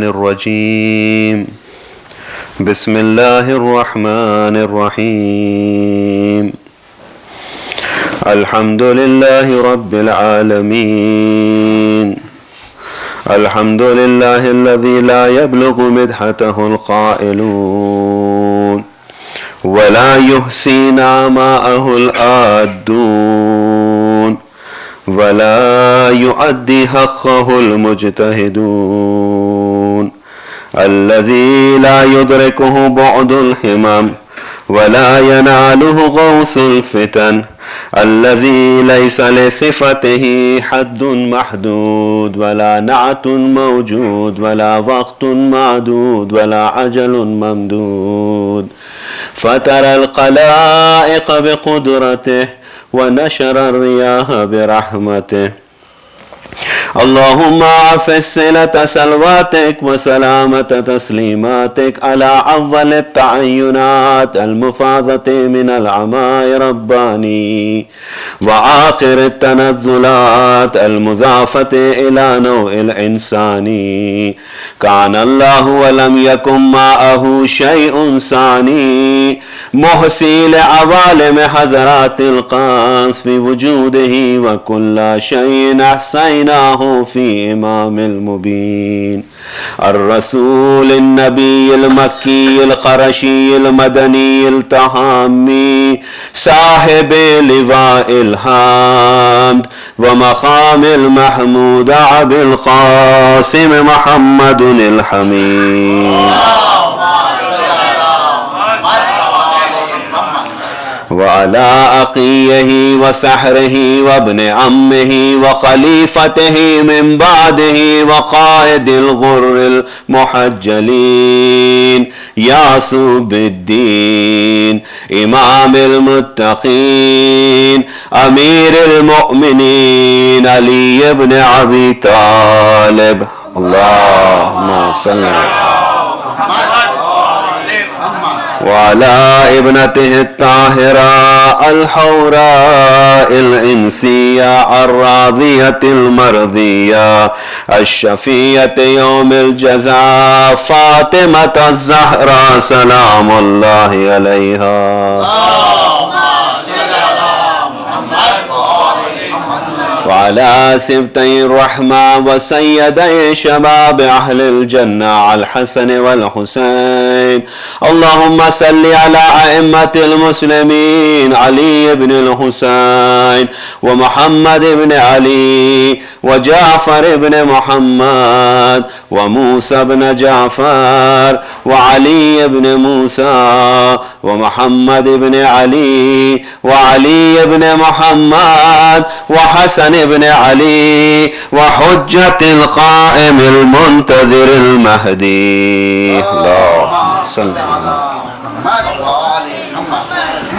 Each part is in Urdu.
الرجيم بسم الله الرحمن الرحيم الحمد لله رب العالمين الحمد لله الذي لا يبلغ مدحته القائلون ولا يحصي نعماءه الآدون ولا يؤدي حقه المجتهدون الذي لا يدركه بعد الهمم ولا يناله غوث الفتن الذي ليس لصفته حد محدود ولا نعت موجود ولا وقت معدود ولا عجل ممدود فترى الخلائق بقدرته ونشر الرياح برحمته اللهم عفس صلة سلواتك وسلامة تسليماتك على أول التعينات المفاضة من العماء رباني وآخر التنزلات المضافة إلى نوع الإنساني كان الله ولم يكن معه شيء ثاني محصي لعوالم حضرات القاص في وجوده وكل شيء أحصيناه في إمام المبين الرسول النبي المكي القرشي المدني التهامي صاحب لواء الحمد ومقام المحمود أبي القاسم محمد الحميد وعلى أخيه وسحره وابن عمه وخليفته من بعده وقائد الغر المحجلين يعصب الدين إمام المتقين أمير المؤمنين علي بن أبي طالب اللهم صل وعلى ابنته الطاهرة الحوراء الإنسية الراضية المرضية الشفية يوم الجزاء فاطمة الزهراء سلام الله عليها وعلى سبتي الرحمة وسيدي شباب أهل الجنة الحسن والحسين اللهم صل على أئمة المسلمين علي بن الحسين ومحمد بن علي وجعفر بن محمد وموسى بن جعفر وعلي بن موسى ومحمد بن علي وعلي بن محمد وحسن بن علي وحجة القائم المنتظر المهدي اللهم صل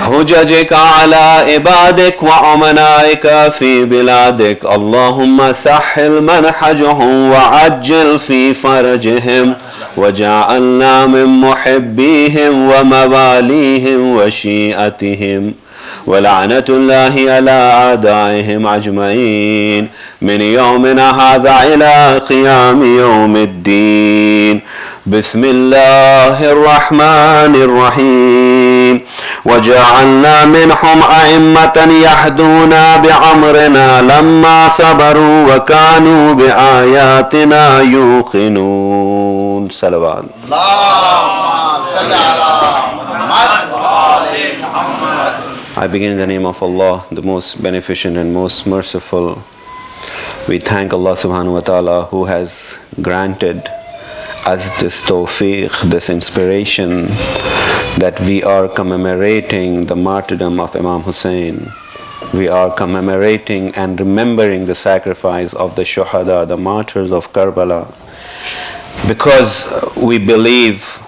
حججك على عبادك وأمنائك في بلادك اللهم سهل منحجهم وعجل في فرجهم وجعلنا من محبيهم ومواليهم وشيعتهم ولعنة الله على أعدائهم أجمعين من يومنا هذا إلى قيام يوم الدين بسم الله الرحمن الرحيم وجعلنا منهم أئمة يهدون بأمرنا لما صبروا وكانوا بآياتنا يوقنون صلوات اللهم صل على محمد وآل محمد. I begin in the name of Allah, the most beneficent and most merciful. We thank Allah subhanahu wa ta'ala who has granted us this tawfiq, this inspiration that we are commemorating the martyrdom of Imam Hussein. We are commemorating and remembering the sacrifice of the shuhada, the martyrs of Karbala, because we believe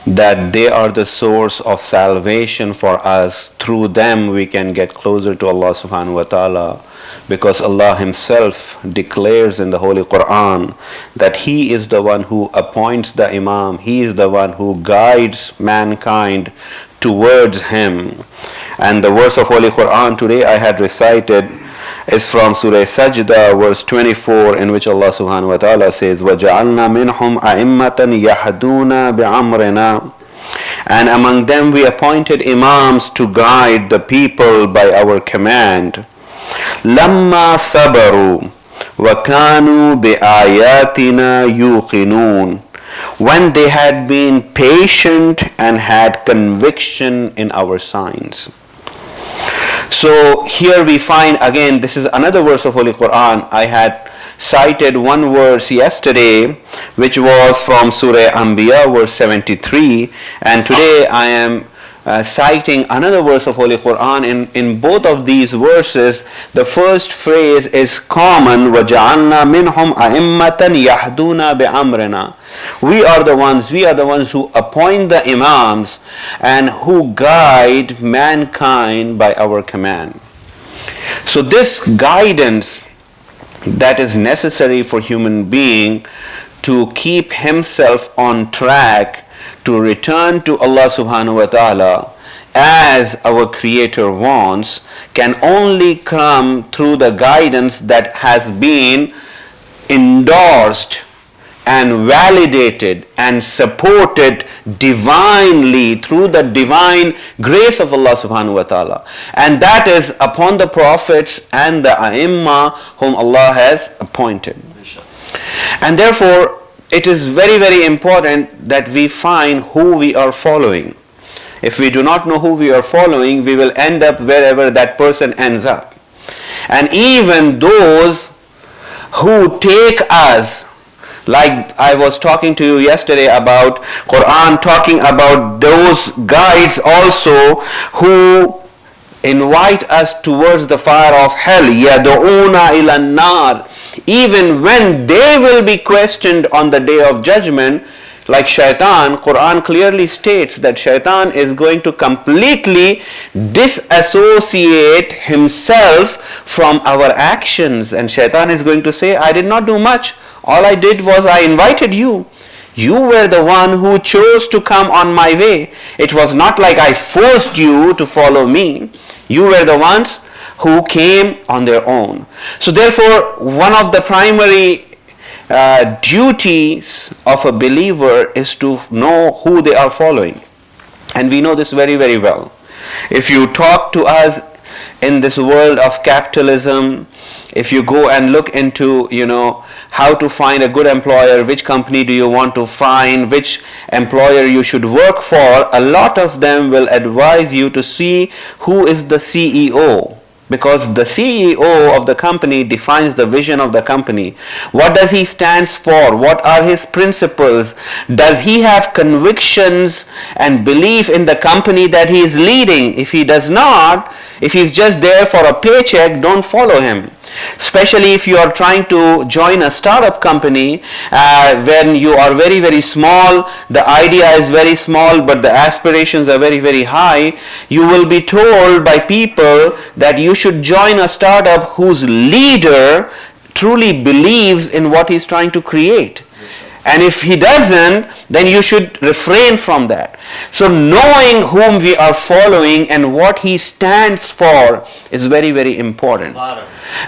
that they are the source of salvation for us. Through them we can get closer to Allah subhanahu wa ta'ala, because Allah Himself declares in the Holy Quran that He is the one who appoints the Imam, He is the one who guides mankind towards Him. And the verse of Holy Quran today I had recited is from Surah Sajda, verse 24, in which Allah subhanahu wa ta'ala says, وَجَعَلْنَا مِنْهُمْ أَئِمَّةً يَهْدُونَ بِأَمْرِنَا. And among them we appointed imams to guide the people by our command. لَمَّا صَبَرُوا وَكَانُوا بِآيَاتِنَا يُوقِنُونَ. When they had been patient and had conviction in our signs. So here we find again, this is another verse of Holy Quran. I had cited one verse yesterday which was from Surah Anbiya verse 73, and today I am citing another verse of Holy Quran. In both of these verses, the first phrase is common, وَجَعَلْنَا مِنْهُمْ أَئِمَّةً يَهْدُونَ بِأَمْرِنَا. We are the ones who appoint the imams and who guide mankind by our command. So this guidance that is necessary for human being to keep himself on track to return to Allah subhanahu wa ta'ala as our Creator wants, can only come through the guidance that has been endorsed and validated and supported divinely through the divine grace of Allah subhanahu wa ta'ala. And that is upon the prophets and the ai whom Allah has appointed. And therefore, it is very, very important that we find who we are following. If we do not know who we are following, we will end up wherever that person ends up. And even those who take us, like I was talking to you yesterday about Quran, talking about those guides also who invite us towards the fire of hell, يَدْعُونَ إِلَى النَّارِ. Even when they will be questioned on the day of judgment, like shaitan, Quran clearly states that shaitan is going to completely disassociate himself from our actions, and shaitan is going to say, I did not do much. All I did was I invited you. You were the one who chose to come on my way. It was not like I forced you to follow me. You were the ones who came on their own. So therefore, one of the primary duties of a believer is to know who they are following. And we know this very, very well. If you talk to us in this world of capitalism, if you go and look into, how to find a good employer, which company do you want to find, which employer you should work for, a lot of them will advise you to see who is the CEO. Because the CEO of the company defines the vision of the company. What does he stand for? What are his principles? Does he have convictions and belief in the company that he is leading? If he does not, if he's just there for a paycheck, don't follow him. Especially if you are trying to join a startup company when you are very, very small, the idea is very small but the aspirations are very, very high, you will be told by people that you should join a startup whose leader truly believes in what he's trying to create. And if he doesn't, then you should refrain from that. So knowing whom we are following and what he stands for is very, very important.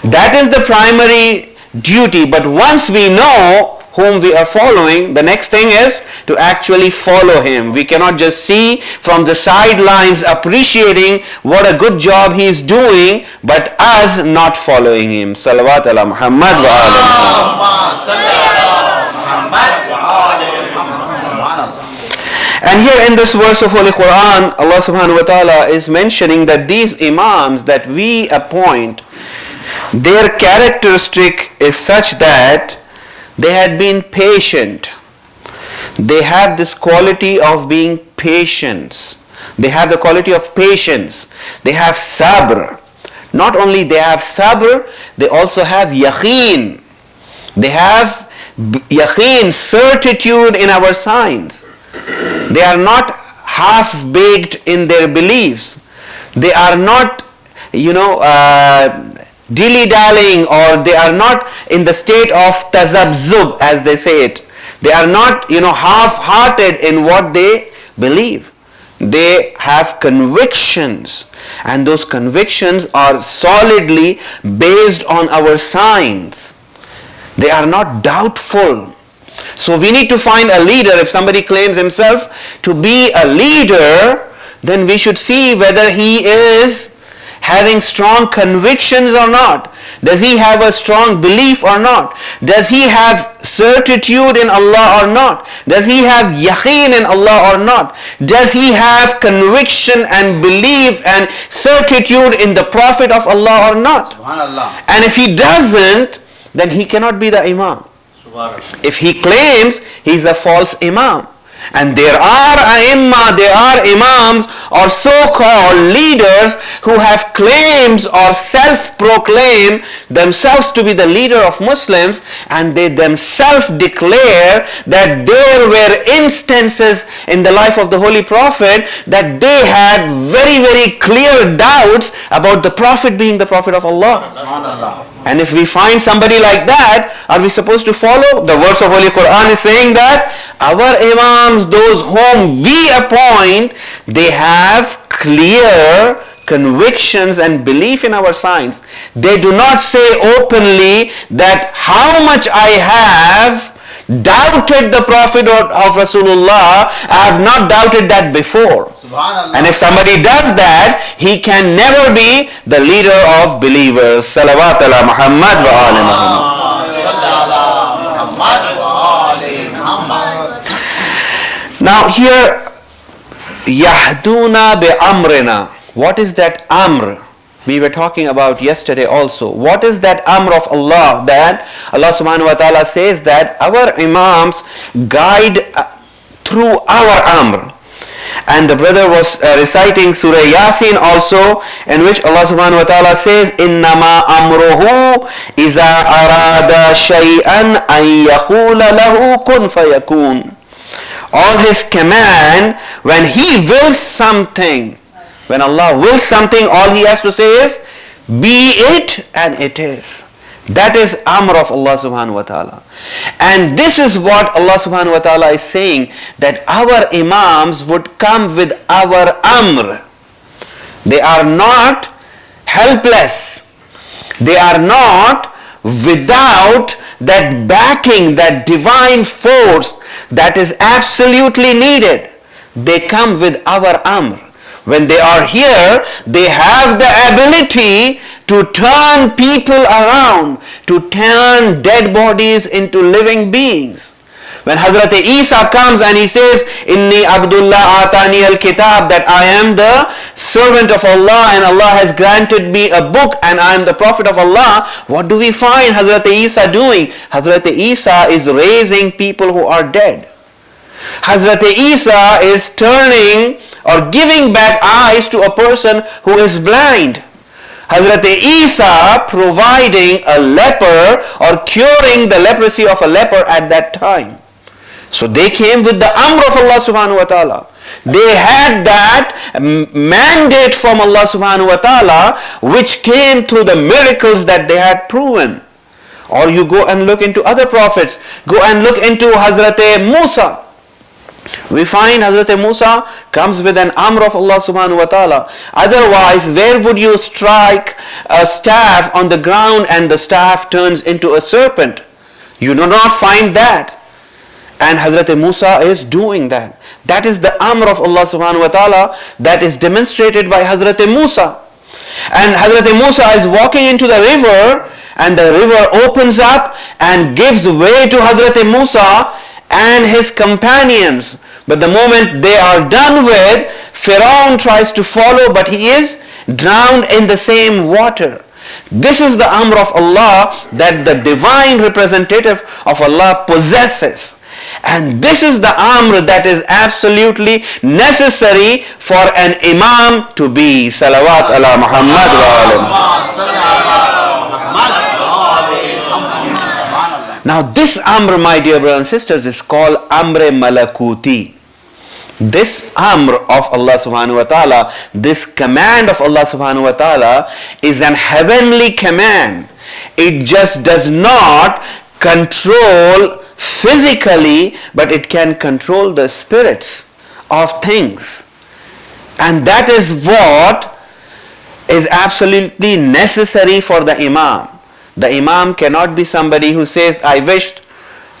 That is the primary duty. But once we know whom we are following, the next thing is to actually follow him. We cannot just see from the sidelines appreciating what a good job he is doing, but us not following him. Salawat ala Muhammad wa ala And here in this verse of Holy Quran, Allah subhanahu wa ta'ala is mentioning that these imams that we appoint, their characteristic is such that they had been patient. They have this quality of being patient. They have the quality of patience. They have sabr. Not only they have sabr, they also have yaqeen. They have yaqeen, certitude in our signs. They are not half-baked in their beliefs. They are not, dilly-dallying, or they are not in the state of tazabzub, as they say it. They are not, half-hearted in what they believe. they have convictions, and those convictions are solidly based on our signs. They are not doubtful. So we need to find a leader. If somebody claims himself to be a leader, then we should see whether he is having strong convictions or not. Does he have a strong belief or not? Does he have certitude in Allah or not? Does he have yaqeen in Allah or not? Does he have conviction and belief and certitude in the Prophet of Allah or not? Subhanallah. And if he doesn't, then he cannot be the Imam. If he claims he's a false Imam. And there are ai*imma, there are imams or so-called leaders who have claims or self-proclaim themselves to be the leader of Muslims, and they themselves declare that there were instances in the life of the Holy Prophet that they had very, very clear doubts about the Prophet being the Prophet of Allah. Subhanallah. And if we find somebody like that, are we supposed to follow? The verse of Holy Quran is saying that our imams, those whom we appoint, they have clear convictions and belief in our signs. They do not say openly that how much I have doubted the Prophet of Rasulullah, I have not doubted that before. Subhanallah. And if somebody does that, he can never be the leader of believers. Salawat ala Muhammad wa ali Muhammad. Now here, Yahduna bi amrina. What is that amr? We were talking about yesterday also. What is that amr of Allah? That Allah subhanahu wa ta'ala says that our imams guide through our amr. And the brother was reciting Surah Yasin also, in which Allah subhanahu wa ta'ala says, Innama amruhu iza arada shay'an an yaqula lahu kun fayakun. All his command, when he wills something, when Allah wills something, all he has to say is, be it, and it is. That is amr of Allah subhanahu wa ta'ala. And this is what Allah subhanahu wa ta'ala is saying, that our imams would come with our amr. They are not helpless. They are not without that backing, that divine force that is absolutely needed. They come with our amr. When they are here, they have the ability to turn people around, to turn dead bodies into living beings. When Hazrat Isa comes and he says, Inni Abdullah Atani al-Kitab, that I am the servant of Allah and Allah has granted me a book and I am the Prophet of Allah, what do we find Hazrat Isa doing? Hazrat Isa is raising people who are dead. Hazrat Isa is turning or giving back eyes to a person who is blind. Hazrat Isa providing a leper or curing the leprosy of a leper at that time. So they came with the amr of Allah subhanahu wa ta'ala. They had that mandate from Allah subhanahu wa ta'ala, which came through the miracles that they had proven. Or you go and look into other prophets. Go and look into Hazrat Musa. We find Hazrat Musa comes with an amr of Allah subhanahu wa ta'ala. Otherwise, where would you strike a staff on the ground and the staff turns into a serpent? You do not find that. And Hazrat Musa is doing that. That is the amr of Allah subhanahu wa ta'ala that is demonstrated by Hazrat Musa. And Hazrat Musa is walking into the river, and the river opens up and gives way to Hazrat Musa and his companions. But the moment they are done with, Pharaoh tries to follow, but he is drowned in the same water. This is the amr of Allah that the divine representative of Allah possesses. And this is the amr that is absolutely necessary for an imam to be. Salawat ala Muhammad wa alim. Now this amr, my dear brothers and sisters, is called amr malakuti. This amr of Allah subhanahu wa ta'ala, this command of Allah subhanahu wa ta'ala is an heavenly command. It just does not control physically, but it can control the spirits of things. And that is what is absolutely necessary for the imam. The imam cannot be somebody who says, I wished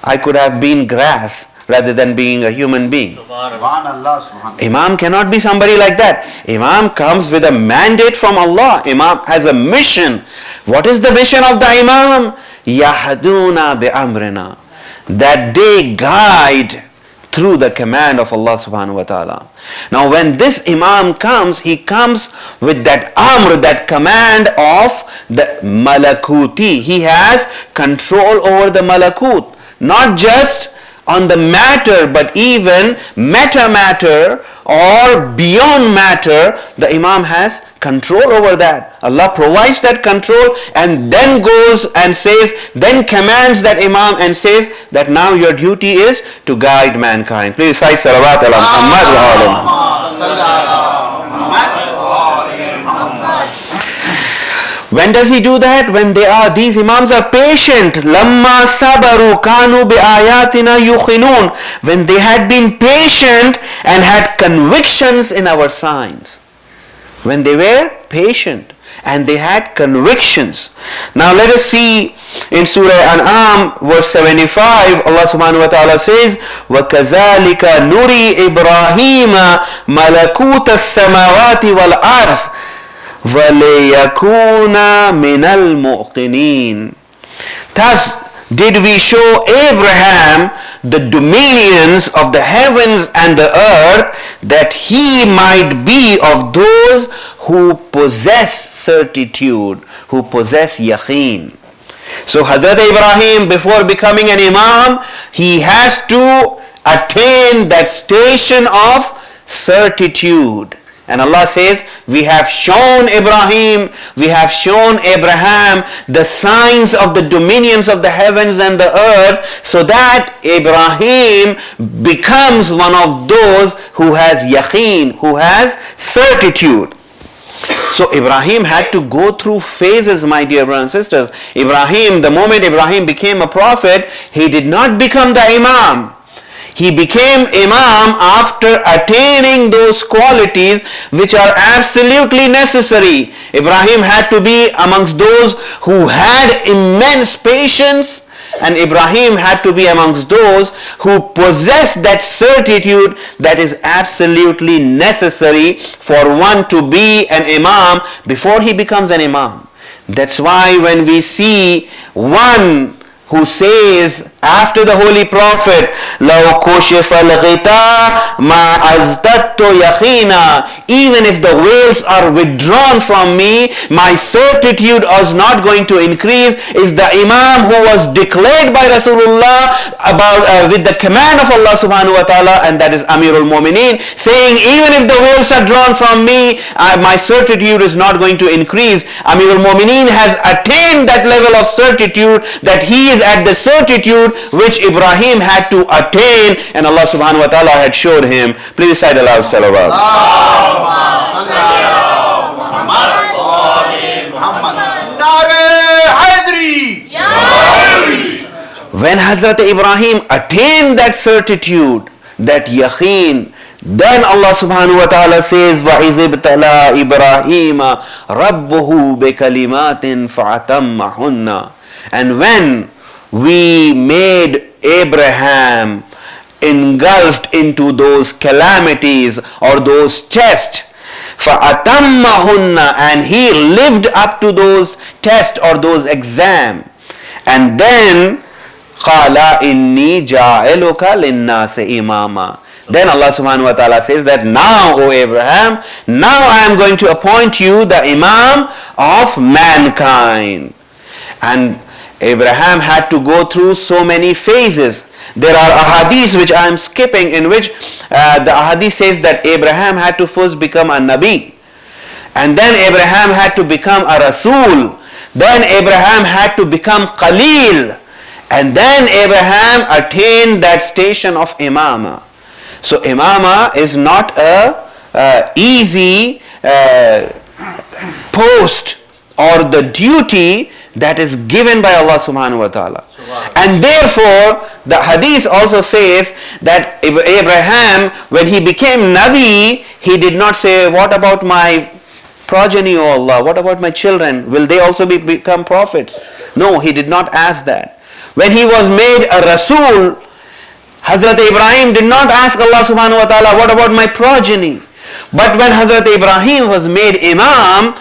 I could have been grass rather than being a human being. Imam cannot be somebody like that. Imam comes with a mandate from Allah. Imam has a mission. What is the mission of the imam? Yahduna bi amrina. That they guide through the command of Allah subhanahu wa ta'ala. Now when this imam comes, he comes with that amr, that command of the malakuti. He has control over the malakut. Not just on the matter, but even meta matter or beyond matter, the imam has control over that. Allah provides that control and then goes and says, then commands that imam and says that now your duty is to guide mankind. Please recite salawat ala Muhammad wa ala Muhammad. When does he do that? When these imams are patient. Lamma sabaru kanu bi ayatina yukhinun. When they had been patient and had convictions in our signs. When they were patient and they had convictions. Now let us see in Surah An'am verse 75, Allah subhanahu wa ta'ala says, وَكَذَلِكَ نُرِي إِبْرَاهِيمَ مَلَكُوتَ السَّمَاوَاتِ وَالْأَرْضِ وَلِيَكُونَ مِنَ الْمُوقِنِينَ. Thus did we show Abraham the dominions of the heavens and the earth, that he might be of those who possess certitude, who possess yaqeen. So Hazrat Ibrahim, before becoming an imam, he has to attain that station of certitude. And Allah says, we have shown Ibrahim, we have shown Abraham the signs of the dominions of the heavens and the earth, so that Ibrahim becomes one of those who has yaqeen, who has certitude. So Ibrahim had to go through phases, my dear brothers and sisters. Ibrahim, the moment Ibrahim became a prophet, he did not become the imam. He became imam after attaining those qualities which are absolutely necessary. Ibrahim had to be amongst those who had immense patience, and Ibrahim had to be amongst those who possessed that certitude that is absolutely necessary for one to be an imam before he becomes an imam. That's why when we see one who says after the Holy Prophet, لَوْ كُشِفَ الْغِطَاء مَا أَزْدَدْتُ يَقِينًا, even if the veils are withdrawn from me, my certitude is not going to increase, is the Imam who was declared by Rasulullah with the command of Allah subhanahu wa ta'ala, and that is Amirul Mu'mineen, saying even if the veils are drawn from me, my certitude is not going to increase. Amirul Mu'mineen has attained that level of certitude, that he is at the certitude which Ibrahim had to attain, and Allah subhanahu wa ta'ala had showed him. Please recite Allah's salawat. When Hazrat Ibrahim attained that certitude, that yaqeen, then Allah subhanahu wa ta'ala says, وَإِذِ ابْتَلَى إِبْرَاهِيمَ رَبُّهُ بِكَلِمَاتٍ فَأَتَمَّهُنَّ. And when we made Abraham engulfed into those calamities or those tests, فَأَتَمَّهُنَّ, and he lived up to those tests or those exams, and then قَالَ إِنِّي جَاعِلُكَ لِلنَّاسِ إِمَامًا. Then Allah subhanahu wa ta'ala says that now, O Abraham, now I am going to appoint you the imam of mankind. And Abraham had to go through so many phases. There are ahadith which I am skipping, in which the ahadith says that Abraham had to first become a Nabi, and then Abraham had to become a Rasul, then Abraham had to become Khalil, and then Abraham attained that station of Imama. So Imama is not a easy post or the duty that is given by Allah subhanahu wa ta'ala. And therefore, the hadith also says that Abraham, when he became Nabi, he did not say, what about my progeny, O Allah? What about my children? Will they also become prophets? No, he did not ask that. When he was made a Rasul, Hazrat Ibrahim did not ask Allah subhanahu wa ta'ala, what about my progeny? But when Hazrat Ibrahim was made Imam,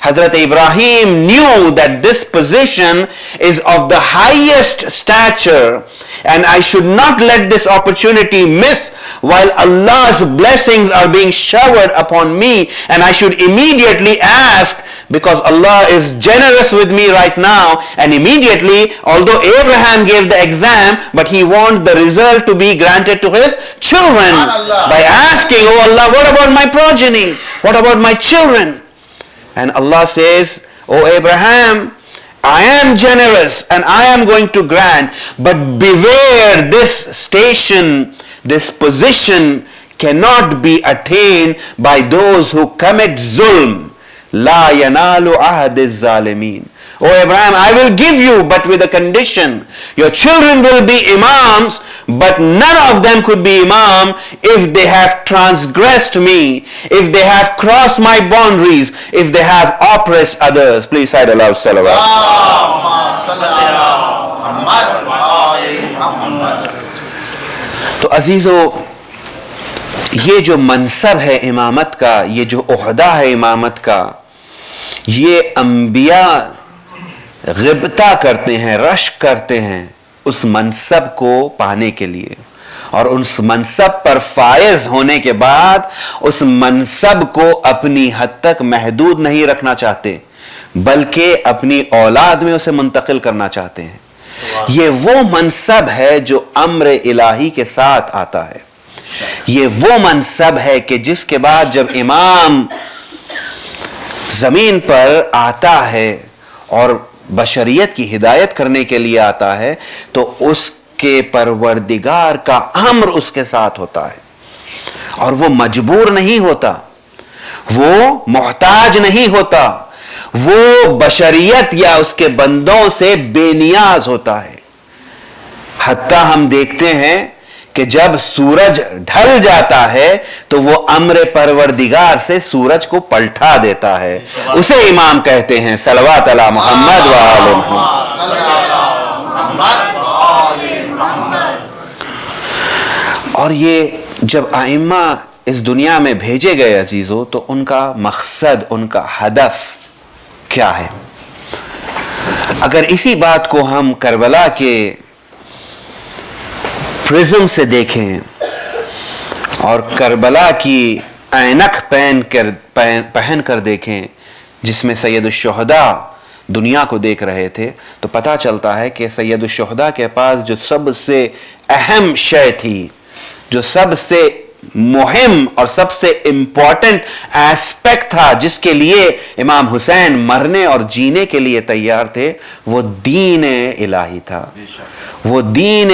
Hazrat Ibrahim knew that this position is of the highest stature, and I should not let this opportunity miss while Allah's blessings are being showered upon me, and I should immediately ask, because Allah is generous with me right now. And immediately, although Abraham gave the exam, but he wanted the result to be granted to his children by asking, oh Allah, what about my progeny? What about my children? And Allah says, oh Abraham, I am generous and I am going to grant, but beware, this station, this position cannot be attained by those who commit zulm. La yanalu ahadiz zalimin. Oh Abraham, I will give you, but with a condition. Your children will be imams, but none of them could be imam if they have transgressed me, if they have crossed my boundaries, if they have oppressed others. Please say aloud salawat. تو عزیزو، یہ جو منصب ہے امامت کا، یہ جو عہدہ ہے امامت کا، یہ انبیاء غبطہ کرتے ہیں، رشک کرتے ہیں اس منصب کو پانے کے لیے، اور اس منصب پر فائز ہونے کے بعد اس منصب کو اپنی حد تک محدود نہیں رکھنا چاہتے، بلکہ اپنی اولاد میں اسے منتقل کرنا چاہتے ہیں. یہ وہ منصب ہے جو امر الہی کے ساتھ آتا ہے. یہ وہ منصب ہے کہ جس کے بعد جب امام زمین پر آتا ہے اور بشریت کی ہدایت کرنے کے لیے آتا ہے، تو اس کے پروردگار کا امر اس کے ساتھ ہوتا ہے، اور وہ مجبور نہیں ہوتا، وہ محتاج نہیں ہوتا، وہ بشریت یا اس کے بندوں سے بے نیاز ہوتا ہے. حتیٰ ہم دیکھتے ہیں کہ جب سورج ڈھل جاتا ہے تو وہ امر پروردگار سے سورج کو پلٹا دیتا ہے. اسے امام کہتے ہیں. صلوات علی محمد و آل محمد. اور یہ جب ائمہ اس دنیا میں بھیجے گئے عزیزو، تو ان کا مقصد، ان کا ہدف کیا ہے؟ اگر اسی بات کو ہم کربلا کے پرزم سے دیکھیں اور کربلا کی اینک پہن کر دیکھیں جس میں سید الشہداء دنیا کو دیکھ رہے تھے، تو پتہ چلتا ہے کہ سید الشہداء کے پاس جو سب سے اہم شے تھی، جو سب سے مہم اور سب سے امپورٹنٹ ایسپیکٹ تھا، جس کے لیے امام حسین مرنے اور جینے کے لیے تیار تھے، وہ دین الہی تھا، وہ دین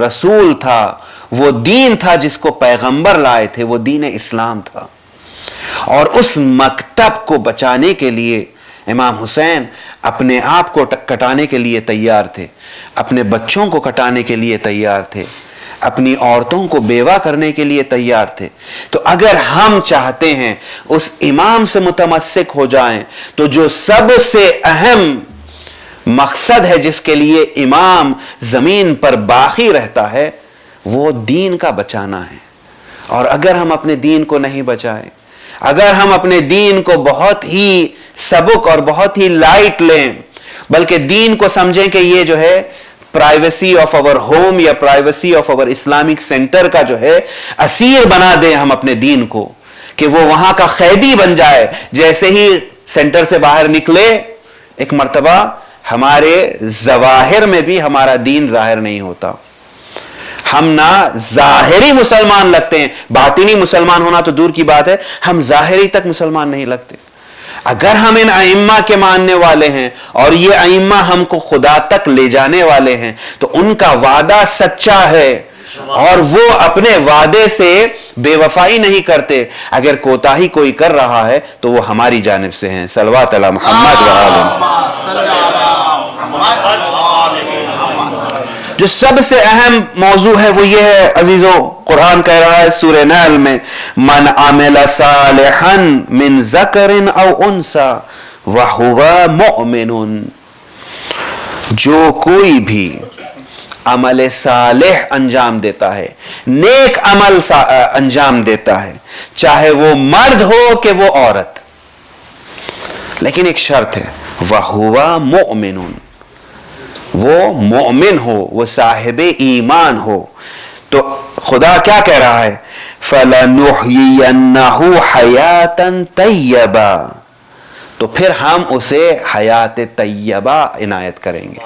رسول تھا، وہ دین تھا جس کو پیغمبر لائے تھے، وہ دین اسلام تھا. اور اس مکتب کو بچانے کے لیے امام حسین اپنے آپ کو کٹانے کے لیے تیار تھے، اپنے بچوں کو کٹانے کے لیے تیار تھے، اپنی عورتوں کو بیوہ کرنے کے لیے تیار تھے. تو اگر ہم چاہتے ہیں اس امام سے متمسک ہو جائیں، تو جو سب سے اہم مقصد ہے جس کے لیے امام زمین پر باقی رہتا ہے، وہ دین کا بچانا ہے. اور اگر ہم اپنے دین کو نہیں بچائیں، اگر ہم اپنے دین کو بہت ہی سبک اور بہت ہی لائٹ لیں، بلکہ دین کو سمجھیں کہ یہ جو ہے پرائیویسی آف اور ہوم یا پرائیویسی آف اور اسلامک سینٹر کا جو ہے اسیر بنا دیں ہم اپنے دین کو، کہ وہ وہاں کا قیدی بن جائے. جیسے ہی سینٹر سے باہر نکلے، ایک مرتبہ ہمارے ظواہر میں بھی ہمارا دین ظاہر نہیں ہوتا. ہم نہ ظاہری مسلمان لگتے ہیں، باطنی مسلمان ہونا تو دور کی بات ہے، ہم ظاہری تک مسلمان نہیں لگتے. اگر ہم ان ائمہ کے ماننے والے ہیں اور یہ ائمہ ہم کو خدا تک لے جانے والے ہیں، تو ان کا وعدہ سچا ہے اور وہ اپنے وعدے سے بے وفائی نہیں کرتے. اگر کوتاہی کوئی کر رہا ہے تو وہ ہماری جانب سے ہیں. صلوات علی محمد و آل محمد. جو سب سے اہم موضوع ہے وہ یہ ہے عزیزوں، قرآن کہہ رہا ہے سورہ نحل میں، من عمل صالحا من ذکر او انثی وہو مؤمن، جو کوئی بھی عمل صالح انجام دیتا ہے، نیک عمل انجام دیتا ہے، چاہے وہ مرد ہو کہ وہ عورت، لیکن ایک شرط ہے، وَهُوَ مُؤْمِنٌ، وہ مومن ہو، وہ صاحب ایمان ہو. تو خدا کیا کہہ رہا ہے؟ فَلَنُحْيِيَنَّهُ حَيَاةً طَيَّبًا، تو پھر ہم اسے حیات طیبہ عنایت کریں گے.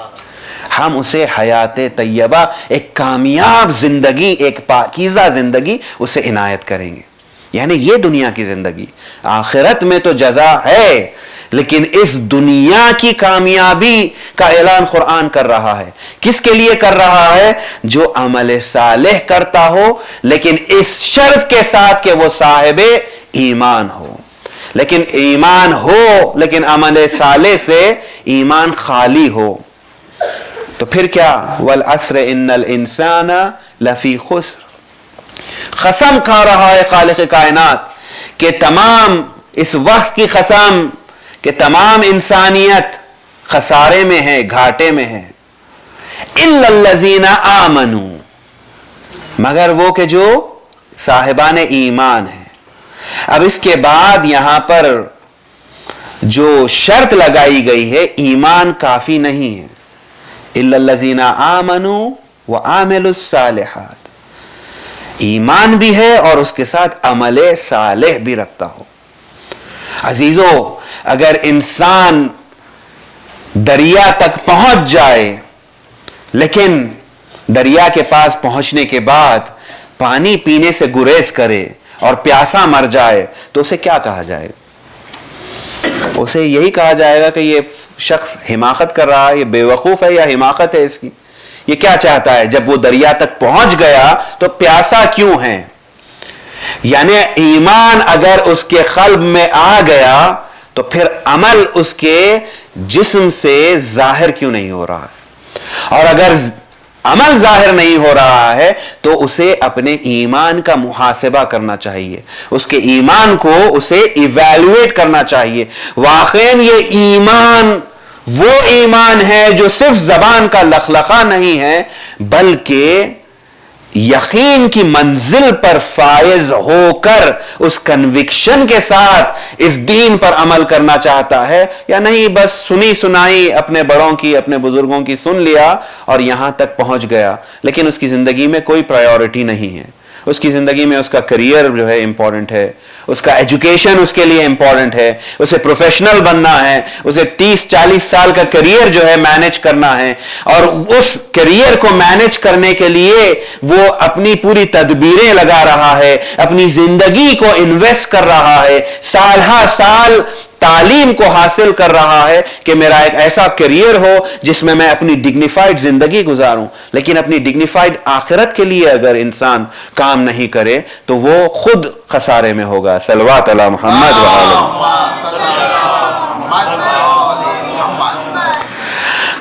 ہم اسے حیات طیبہ، ایک کامیاب زندگی، ایک پاکیزہ زندگی اسے عنایت کریں گے. یعنی یہ دنیا کی زندگی، آخرت میں تو جزا ہے، لیکن اس دنیا کی کامیابی کا اعلان قرآن کر رہا ہے. کس کے لیے کر رہا ہے؟ جو عمل صالح کرتا ہو، لیکن اس شرط کے ساتھ کہ وہ صاحب ایمان ہو. لیکن ایمان ہو لیکن عمل صالح سے ایمان خالی ہو تو پھر کیا؟ والعصر ان الانسان لفی خسر. قسم کھا رہا ہے خالق کائنات کہ تمام اس وقت کی قسم کہ تمام انسانیت خسارے میں ہے، گھاٹے میں ہے. الا الذین آمنوا، مگر وہ کہ جو صاحبان ایمان ہیں. اب اس کے بعد یہاں پر جو شرط لگائی گئی ہے، ایمان کافی نہیں ہے. الا الذین آمنوا وعملوا الصالحات، ایمان بھی ہے اور اس کے ساتھ عمل صالح بھی رکھتا ہو. عزیزو، اگر انسان دریا تک پہنچ جائے لیکن دریا کے پاس پہنچنے کے بعد پانی پینے سے گریز کرے اور پیاسا مر جائے تو اسے کیا کہا جائے گا؟ اسے یہی کہا جائے گا کہ یہ شخص حماقت کر رہا ہے، یہ بے وقوف ہے یا حماقت ہے اس کی. یہ کیا چاہتا ہے؟ جب وہ دریا تک پہنچ گیا تو پیاسا کیوں ہے؟ یعنی ایمان اگر اس کے قلب میں آ گیا تو پھر عمل اس کے جسم سے ظاہر کیوں نہیں ہو رہا ہے؟ اور اگر عمل ظاہر نہیں ہو رہا ہے تو اسے اپنے ایمان کا محاسبہ کرنا چاہیے، اس کے ایمان کو اسے ایویلویٹ کرنا چاہیے. واقعاً یہ ایمان وہ ایمان ہے جو صرف زبان کا لخلخہ نہیں ہے، بلکہ یقین کی منزل پر فائز ہو کر اس کنوکشن کے ساتھ اس دین پر عمل کرنا چاہتا ہے. یا نہیں بس سنی سنائی اپنے بڑوں کی، اپنے بزرگوں کی سن لیا اور یہاں تک پہنچ گیا، لیکن اس کی زندگی میں کوئی پرائیورٹی نہیں ہے. اس کی زندگی میں اس کا کریئر جو ہے امپورٹنٹ ہے، اس کا ایجوکیشن اس کے لیے امپورٹنٹ ہے، اسے پروفیشنل بننا ہے، اسے 30-40 سال کا کریئر جو ہے مینج کرنا ہے، اور اس کریئر کو مینج کرنے کے لیے وہ اپنی پوری تدبیریں لگا رہا ہے، اپنی زندگی کو انویسٹ کر رہا ہے، سال ہا سال تعلیم کو حاصل کر رہا ہے کہ میرا ایک ایسا کریئر ہو جس میں میں اپنی ڈگنیفائڈ زندگی گزاروں. لیکن اپنی ڈگنیفائڈ آخرت کے لیے اگر انسان کام نہیں کرے تو وہ خود خسارے میں ہوگا. صلوات علی محمد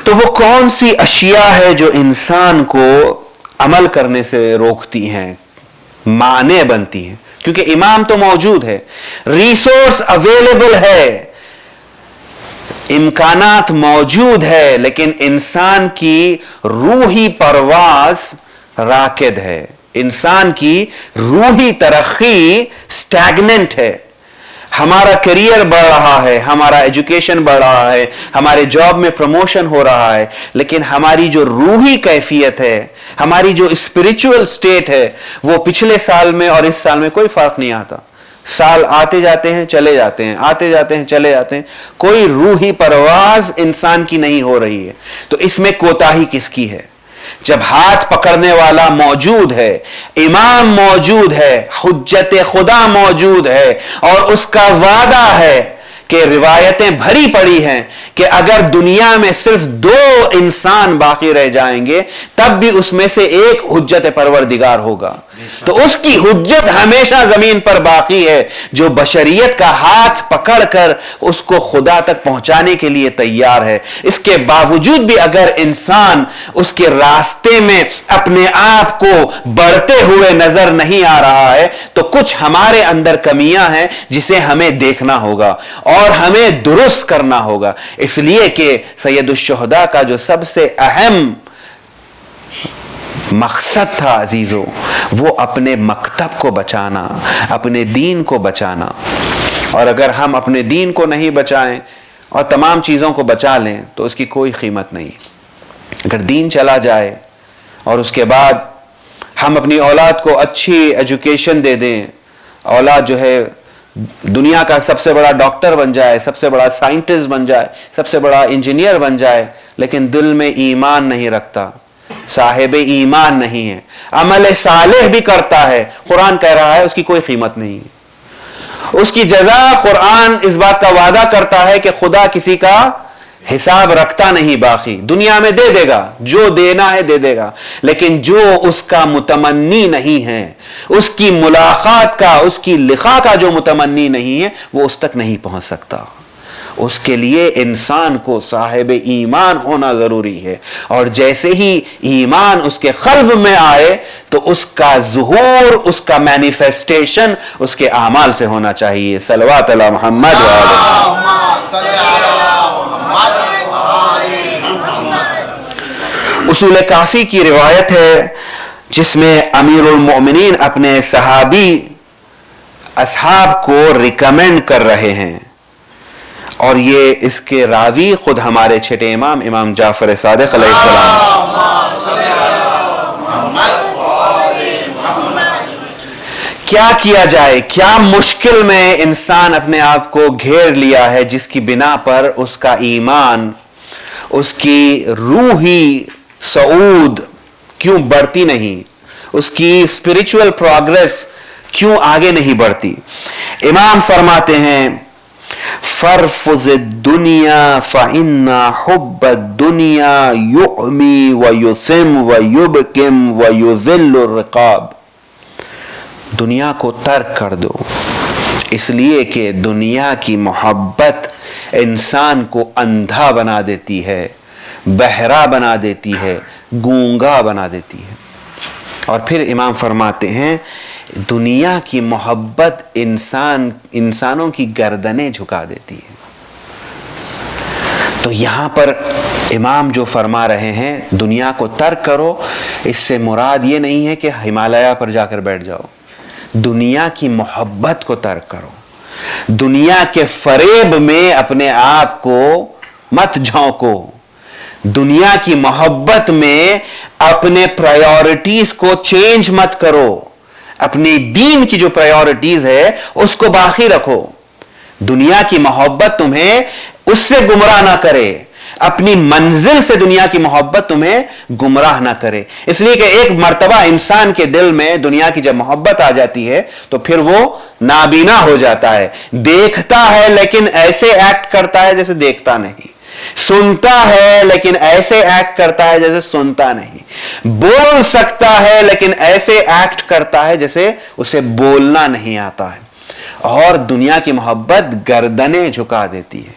تو وہ کون سی اشیاء ہے جو انسان کو عمل کرنے سے روکتی ہیں، مانع بنتی ہیں؟ کیونکہ امام تو موجود ہے، ریسورس اویلیبل ہے، امکانات موجود ہے، لیکن انسان کی روحی پرواز راکد ہے، انسان کی روحی ترقی سٹیگننٹ ہے. ہمارا کریئر بڑھ رہا ہے، ہمارا ایجوکیشن بڑھ رہا ہے، ہمارے جاب میں پروموشن ہو رہا ہے، لیکن ہماری جو روحی کیفیت ہے، ہماری جو اسپریچول سٹیٹ ہے، وہ پچھلے سال میں اور اس سال میں کوئی فرق نہیں آتا. سال آتے جاتے ہیں چلے جاتے ہیں، آتے جاتے ہیں چلے جاتے ہیں، کوئی روحی پرواز انسان کی نہیں ہو رہی ہے. تو اس میں کوتاہی کس کی ہے؟ جب ہاتھ پکڑنے والا موجود ہے، امام موجود ہے، حجت خدا موجود ہے، اور اس کا وعدہ ہے کہ روایتیں بھری پڑی ہیں کہ اگر دنیا میں صرف 2 انسان باقی رہ جائیں گے تب بھی اس میں سے ایک حجت پروردگار ہوگا. تو اس کی حجت ہمیشہ زمین پر باقی ہے، جو بشریت کا ہاتھ پکڑ کر اس کو خدا تک پہنچانے کے لیے تیار ہے۔ اس کے باوجود بھی اگر انسان اس کے راستے میں اپنے آپ کو بڑھتے ہوئے نظر نہیں آ رہا ہے تو کچھ ہمارے اندر کمیاں ہیں جسے ہمیں دیکھنا ہوگا اور ہمیں درست کرنا ہوگا۔ اس لیے کہ سید الشہداء کا جو سب سے اہم مقصد تھا عزیزو، وہ اپنے مکتب کو بچانا، اپنے دین کو بچانا۔ اور اگر ہم اپنے دین کو نہیں بچائیں اور تمام چیزوں کو بچا لیں تو اس کی کوئی قیمت نہیں۔ اگر دین چلا جائے اور اس کے بعد ہم اپنی اولاد کو اچھی ایجوکیشن دے دیں، اولاد جو ہے دنیا کا سب سے بڑا ڈاکٹر بن جائے، سب سے بڑا سائنٹسٹ بن جائے، سب سے بڑا انجینئر بن جائے، لیکن دل میں ایمان نہیں رکھتا، صاحب ایمان نہیں ہے، عمل صالح بھی کرتا ہے، قرآن کہہ رہا ہے اس کی کوئی قیمت نہیں ہے۔ اس کی جزا قرآن اس بات کا وعدہ کرتا ہے کہ خدا کسی کا حساب رکھتا نہیں، باقی دنیا میں دے دے گا، جو دینا ہے دے دے گا، لیکن جو اس کا متمنی نہیں ہے، اس کی ملاقات کا، اس کی لقاء کا جو متمنی نہیں ہے، وہ اس تک نہیں پہنچ سکتا۔ اس کے لیے انسان کو صاحب ایمان ہونا ضروری ہے، اور جیسے ہی ایمان اس کے قلب میں آئے تو اس کا ظہور، اس کا مینیفیسٹیشن اس کے اعمال سے ہونا چاہیے۔ صلوات علی محمد اصول کافی کی روایت ہے جس میں امیر المؤمنین اپنے صحابی اصحاب کو ریکمینڈ کر رہے ہیں، اور یہ اس کے راوی خود ہمارے چھٹے امام امام جعفر صادق علیہ السلام۔ کیا کیا جائے، کیا مشکل میں انسان اپنے آپ کو گھیر لیا ہے جس کی بنا پر اس کا ایمان، اس کی روحی صعود کیوں بڑھتی نہیں، اس کی اسپرچول پروگریس کیوں آگے نہیں بڑھتی۔ امام فرماتے ہیں فرفض الدنیا فإن حب الدنیا یعمی ویسم ویبکم ویذل الرقاب۔ دنیا کو ترک کر دو، اس لیے کہ دنیا کی محبت انسان کو اندھا بنا دیتی ہے، بہرا بنا دیتی ہے، گونگا بنا دیتی ہے۔ اور پھر امام فرماتے ہیں دنیا کی محبت انسانوں کی گردنیں جھکا دیتی ہے۔ تو یہاں پر امام جو فرما رہے ہیں دنیا کو ترک کرو، اس سے مراد یہ نہیں ہے کہ ہمالیہ پر جا کر بیٹھ جاؤ، دنیا کی محبت کو ترک کرو، دنیا کے فریب میں اپنے آپ کو مت جھونکو، دنیا کی محبت میں اپنے پرائیورٹیز کو چینج مت کرو، اپنی دین کی جو پرائیورٹیز ہے اس کو باقی رکھو۔ دنیا کی محبت تمہیں اس سے گمراہ نہ کرے، اپنی منزل سے دنیا کی محبت تمہیں گمراہ نہ کرے۔ اس لیے کہ ایک مرتبہ انسان کے دل میں دنیا کی جب محبت آ جاتی ہے تو پھر وہ نابینا ہو جاتا ہے، دیکھتا ہے لیکن ایسے ایکٹ کرتا ہے جیسے دیکھتا نہیں، سنتا ہے لیکن ایسے ایکٹ کرتا ہے جیسے سنتا نہیں، بول سکتا ہے لیکن ایسے ایکٹ کرتا ہے جیسے اسے بولنا نہیں آتا ہے۔ اور دنیا کی محبت گردنیں جھکا دیتی ہے،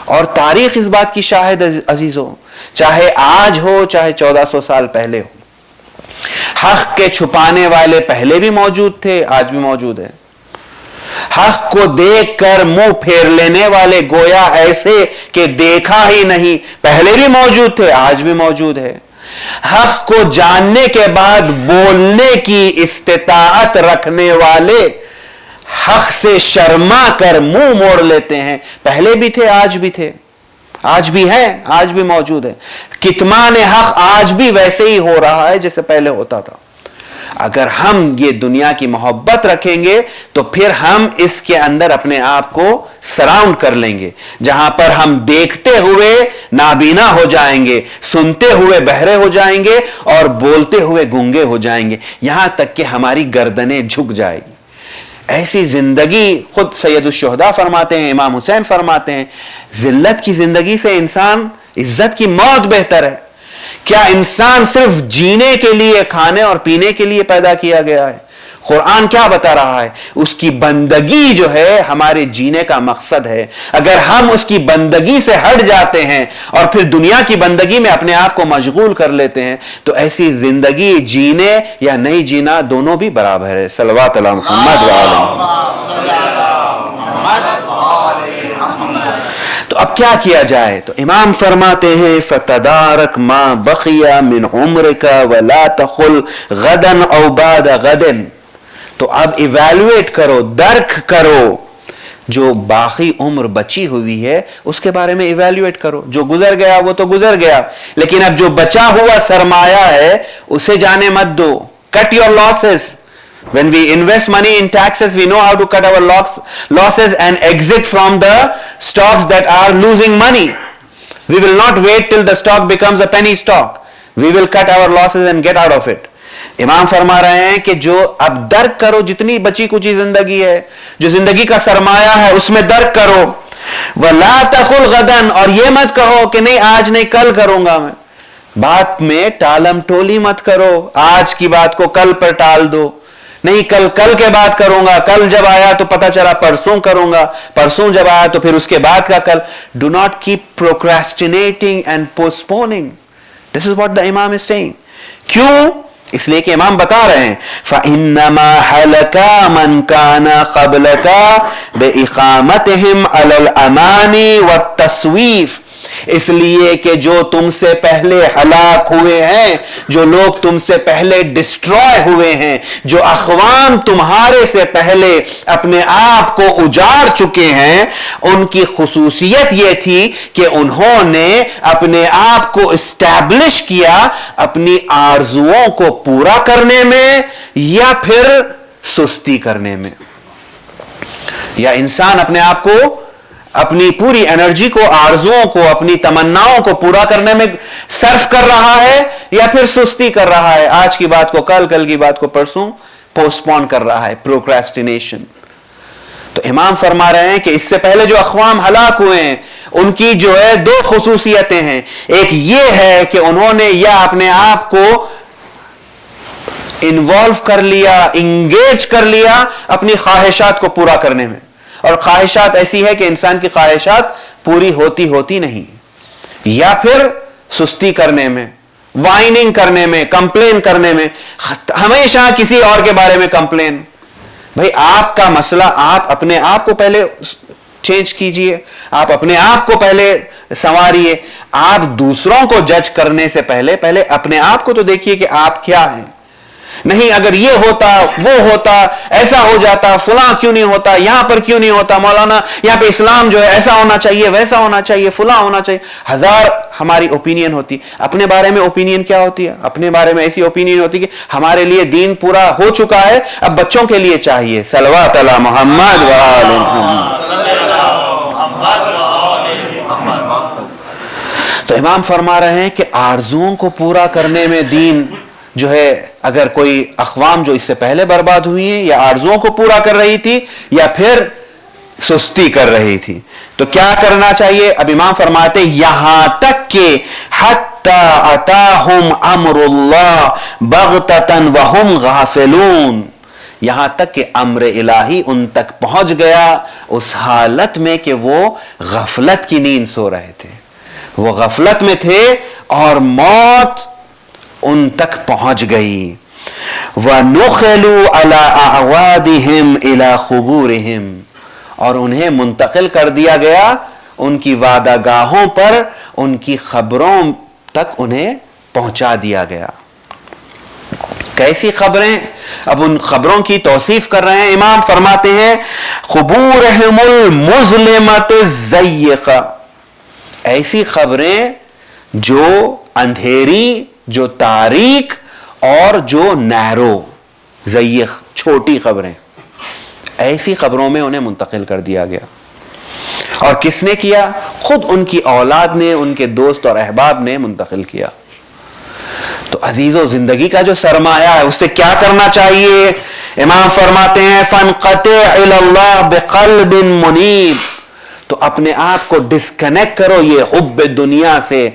اور تاریخ اس بات کی شاہد عزیزوں، چاہے آج ہو چاہے 1400 سال پہلے ہو، حق کے چھپانے والے پہلے بھی موجود تھے، آج بھی موجود ہے۔ حق کو دیکھ کر منہ پھیر لینے والے گویا ایسے کہ دیکھا ہی نہیں، پہلے بھی موجود تھے، آج بھی موجود ہے۔ حق کو جاننے کے بعد بولنے کی استطاعت رکھنے والے حق سے شرما کر منہ موڑ لیتے ہیں، پہلے بھی تھے، آج بھی تھے، آج بھی ہے، آج بھی موجود ہے۔ کتمان حق آج بھی ویسے ہی ہو رہا ہے جیسے پہلے ہوتا تھا۔ اگر ہم یہ دنیا کی محبت رکھیں گے تو پھر ہم اس کے اندر اپنے آپ کو سراؤنڈ کر لیں گے، جہاں پر ہم دیکھتے ہوئے نابینا ہو جائیں گے، سنتے ہوئے بہرے ہو جائیں گے، اور بولتے ہوئے گونگے ہو جائیں گے، یہاں تک کہ ہماری گردنیں جھک جائیں گی۔ ایسی زندگی خود سید الشہداء فرماتے ہیں، امام حسین فرماتے ہیں، ذلت کی زندگی سے انسان عزت کی موت بہتر ہے، کیا انسان صرف جینے کے لیے، کھانے اور پینے کے لیے پیدا کیا گیا ہے؟ قرآن کیا بتا رہا ہے؟ اس کی بندگی جو ہے ہمارے جینے کا مقصد ہے. اگر ہم اس کی بندگی سے ہٹ جاتے ہیں اور پھر دنیا کی بندگی میں اپنے آپ کو مشغول کر لیتے ہیں تو ایسی زندگی جینے یا نہیں جینا دونوں بھی برابر ہے. صلوات علی محمد تو اب کیا کیا جائے؟ تو امام فرماتے ہیں فتدارک ما بقی من عمرک ولا تخل غدا او بعد غد. تو اب ایویلویٹ کرو، درک کرو، جو باقی عمر بچی ہوئی ہے اس کے بارے میں ایویلویٹ کرو. جو گزر گیا وہ تو گزر گیا، لیکن اب جو بچا ہوا سرمایہ ہے اسے جانے مت دو. Cut your losses. When we invest money in taxes, we know how to cut our losses and exit from the stocks that are losing money. We will not wait till the stock becomes a penny stock. We will cut our losses and get out of it. امام فرما رہے ہیں کہ جو اب درک کرو، جتنی بچی کچی زندگی ہے، جو زندگی کا سرمایہ ہے اس میں درک کرو. وَلَا تَخُلْ غَدًا، اور یہ مت کہو کہ نہیں آج نہیں کل کروں گا میں. بات میں ٹالم ٹولی مت کرو، آج کی بات کو کل پر ٹال دو. نہیں کل کے بعد کروں گا، کل جب آیا تو پتا چلا پرسوں کروں گا، پرسوں جب آیا تو پھر اس کے بعد کا کل. Do not keep procrastinating and postponing. This is what the Imam is saying. کیوں؟ اس لیے کہ امام بتا رہے ہیں فَإِنَّمَا هَلَكَ مَنْ كَانَ قَبْلَكَ بِإِقَامَتِهِمْ عَلَى الْأَمَانِ وَالتَّسْوِيفِ. اس لیے کہ جو تم سے پہلے ہلاک ہوئے ہیں، جو لوگ تم سے پہلے ڈسٹروائے ہوئے ہیں، جو اقوام تمہارے سے پہلے اپنے آپ کو اجاڑ چکے ہیں، ان کی خصوصیت یہ تھی کہ انہوں نے اپنے آپ کو اسٹیبلش کیا اپنی آرزوؤں کو پورا کرنے میں یا پھر سستی کرنے میں. یا انسان اپنے آپ کو، اپنی پوری انرجی کو، آرزوؤں کو، اپنی تمناؤں کو پورا کرنے میں صرف کر رہا ہے یا پھر سستی کر رہا ہے، آج کی بات کو کل، کل کی بات کو پرسوں پوسٹ پون کر رہا ہے، پروکریسٹینیشن. تو امام فرما رہے ہیں کہ اس سے پہلے جو اقوام ہلاک ہوئے ہیں ان کی جو ہے دو خصوصیتیں ہیں. ایک یہ ہے کہ انہوں نے یا اپنے آپ کو انوالو کر لیا، انگیج کر لیا اپنی خواہشات کو پورا کرنے میں. اور خواہشات ایسی ہے کہ انسان کی خواہشات پوری ہوتی نہیں، یا پھر سستی کرنے میں، وائننگ کرنے میں، کمپلین کرنے میں، ہمیشہ کسی اور کے بارے میں کمپلین. بھئی آپ کا مسئلہ، آپ اپنے آپ کو پہلے چینج کیجئے، آپ اپنے آپ کو پہلے سنواریے. آپ دوسروں کو جج کرنے سے پہلے اپنے آپ کو تو دیکھیے کہ آپ کیا ہیں. نہیں اگر یہ ہوتا، وہ ہوتا، ایسا ہو جاتا، فلاں کیوں نہیں ہوتا، یہاں پر کیوں نہیں ہوتا، مولانا یہاں پہ اسلام جو ہے ایسا ہونا چاہیے، ویسا ہونا چاہیے، فلاں ہونا چاہیے. ہزار ہماری اوپینین ہوتی. اپنے بارے میں اوپینین کیا ہوتی ہے؟ اپنے بارے میں ایسی اوپینین ہوتی کہ ہمارے لیے دین پورا ہو چکا ہے، اب بچوں کے لیے چاہیے. صلوات علی محمد و آل محمد. تو امام فرما رہے ہیں کہ آرزوؤں کو پورا کرنے میں دین جو ہے، اگر کوئی اقوام جو اس سے پہلے برباد ہوئی ہیں یا آرزوؤں کو پورا کر رہی تھی یا پھر سستی کر رہی تھی، تو کیا کرنا چاہیے؟ اب امام فرماتے یہاں تک کہ حتی اتاہم امر اللہ بغتۃ وہم غافلون، یہاں تک کہ امر الہی ان تک پہنچ گیا اس حالت میں کہ وہ غفلت کی نیند سو رہے تھے، وہ غفلت میں تھے اور موت ان تک پہنچ گئی. وَنُخِلُوا عَلَىٰ أَعْوَادِهِمْ إِلَىٰ قُبُورِهِمْ، اور انہیں منتقل کر دیا گیا ان کی وعدہ گاہوں پر، ان کی خبروں تک انہیں پہنچا دیا گیا. کیسی خبریں؟ اب ان خبروں کی توصیف کر رہے ہیں. امام فرماتے ہیں قبورہم المظلمۃ الضیقہ، ایسی خبریں جو اندھیری، جو تاریک اور جو نیرو، ضیق چھوٹی خبریں، ایسی خبروں میں انہیں منتقل کر دیا گیا. اور کس نے کیا؟ خود ان کی اولاد نے، ان کے دوست اور احباب نے منتقل کیا. تو عزیزو، زندگی کا جو سرمایہ ہے اس سے کیا کرنا چاہیے؟ امام فرماتے ہیں فَانْقَطِعْ إِلَى اللَّهِ بِقَلْبٍ مُنِيبٍ، تو تو اپنے آپ کو ڈسکنیکٹ کرو یہ حب دنیا سے،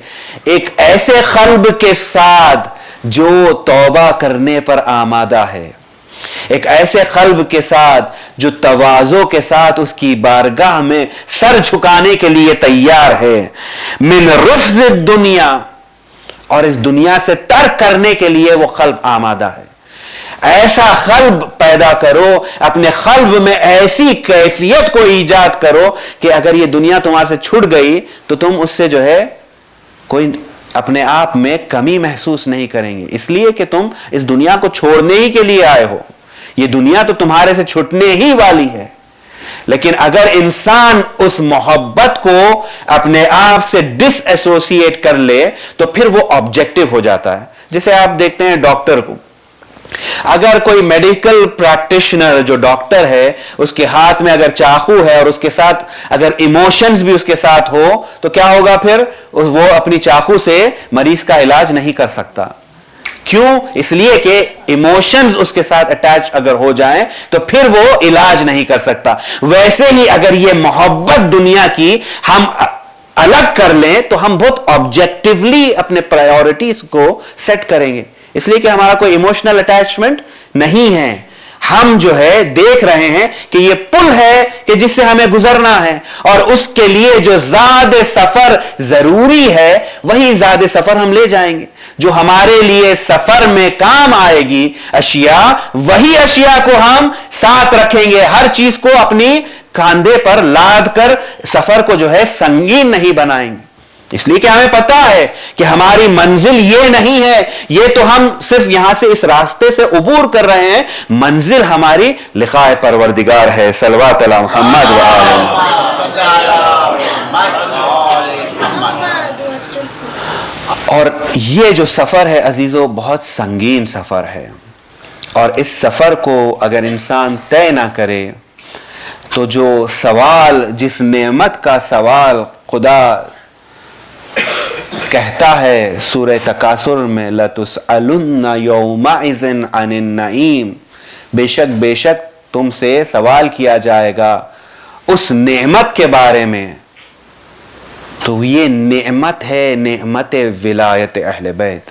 ایک ایسے قلب کے ساتھ جو توبہ کرنے پر آمادہ ہے، ایک ایسے قلب کے ساتھ جو تواضع کے ساتھ اس کی بارگاہ میں سر جھکانے کے لیے تیار ہے، من رفض الدنیا، اور اس دنیا سے ترک کرنے کے لیے وہ قلب آمادہ ہے۔ ایسا قلب پیدا کرو، اپنے قلب میں ایسی کیفیت کو ایجاد کرو کہ اگر یہ دنیا تمہارے سے چھوٹ گئی تو تم اس سے جو ہے کوئی اپنے آپ میں کمی محسوس نہیں کریں گے، اس لیے کہ تم اس دنیا کو چھوڑنے ہی کے لیے آئے ہو، یہ دنیا تو تمہارے سے چھوٹنے ہی والی ہے۔ لیکن اگر انسان اس محبت کو اپنے آپ سے ڈس ایسوسیٹ کر لے تو پھر وہ آبجیکٹو ہو جاتا ہے۔ جیسے آپ دیکھتے ہیں ڈاکٹر کو، اگر کوئی میڈیکل پریکٹیشنر جو ڈاکٹر ہے اس کے ہاتھ میں اگر چاقو ہے اور اس کے ساتھ اگر ایموشنز بھی اس کے ساتھ ہو تو کیا ہوگا؟ پھر وہ اپنی چاقو سے مریض کا علاج نہیں کر سکتا۔ کیوں؟ اس لیے کہ ایموشنز اس کے ساتھ اٹیچ اگر ہو جائیں تو پھر وہ علاج نہیں کر سکتا۔ ویسے ہی اگر یہ محبت دنیا کی ہم الگ کر لیں تو ہم بہت آبجیکٹیولی اپنے پرائیورٹیز کو سیٹ کریں گے، اس لیے کہ ہمارا کوئی ایموشنل اٹیچمنٹ نہیں ہے۔ ہم جو ہے دیکھ رہے ہیں کہ یہ پل ہے کہ جس سے ہمیں گزرنا ہے، اور اس کے لیے جو زاد سفر ضروری ہے وہی زاد سفر ہم لے جائیں گے۔ جو ہمارے لیے سفر میں کام آئے گی اشیاء، وہی اشیاء کو ہم ساتھ رکھیں گے، ہر چیز کو اپنی کاندھے پر لاد کر سفر کو جو ہے سنگین نہیں بنائیں گے، اس لیے کہ ہمیں پتا ہے کہ ہماری منزل یہ نہیں ہے، یہ تو ہم صرف یہاں سے اس راستے سے عبور کر رہے ہیں، منزل ہماری لقاء پروردگار ہے۔ صلوات علی محمد و آل محمد۔ اور یہ جو سفر ہے عزیزو بہت سنگین سفر ہے، اور اس سفر کو اگر انسان طے نہ کرے تو جو سوال، جس نعمت کا سوال خدا کہتا ہے سورہ تکاثر میں لَتُسْأَلُنَّ يَوْمَئِذٍ عَنِ النَّعِيمِ، بے شک تم سے سوال کیا جائے گا اس نعمت کے بارے میں، تو یہ نعمت ہے نعمت ولایت اہل بیت،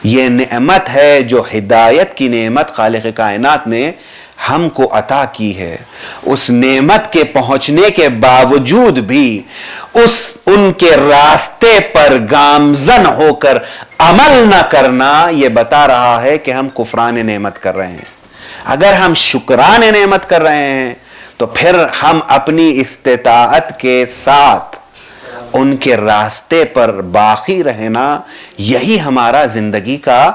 یہ نعمت ہے جو ہدایت کی نعمت خالق کائنات نے ہم کو عطا کی ہے۔ اس نعمت کے پہنچنے کے باوجود بھی ان کے راستے پر گامزن ہو کر عمل نہ کرنا، یہ بتا رہا ہے کہ ہم کفران نعمت کر رہے ہیں۔ اگر ہم شکران نعمت کر رہے ہیں تو پھر ہم اپنی استطاعت کے ساتھ ان کے راستے پر باقی رہنا، یہی ہمارا زندگی کا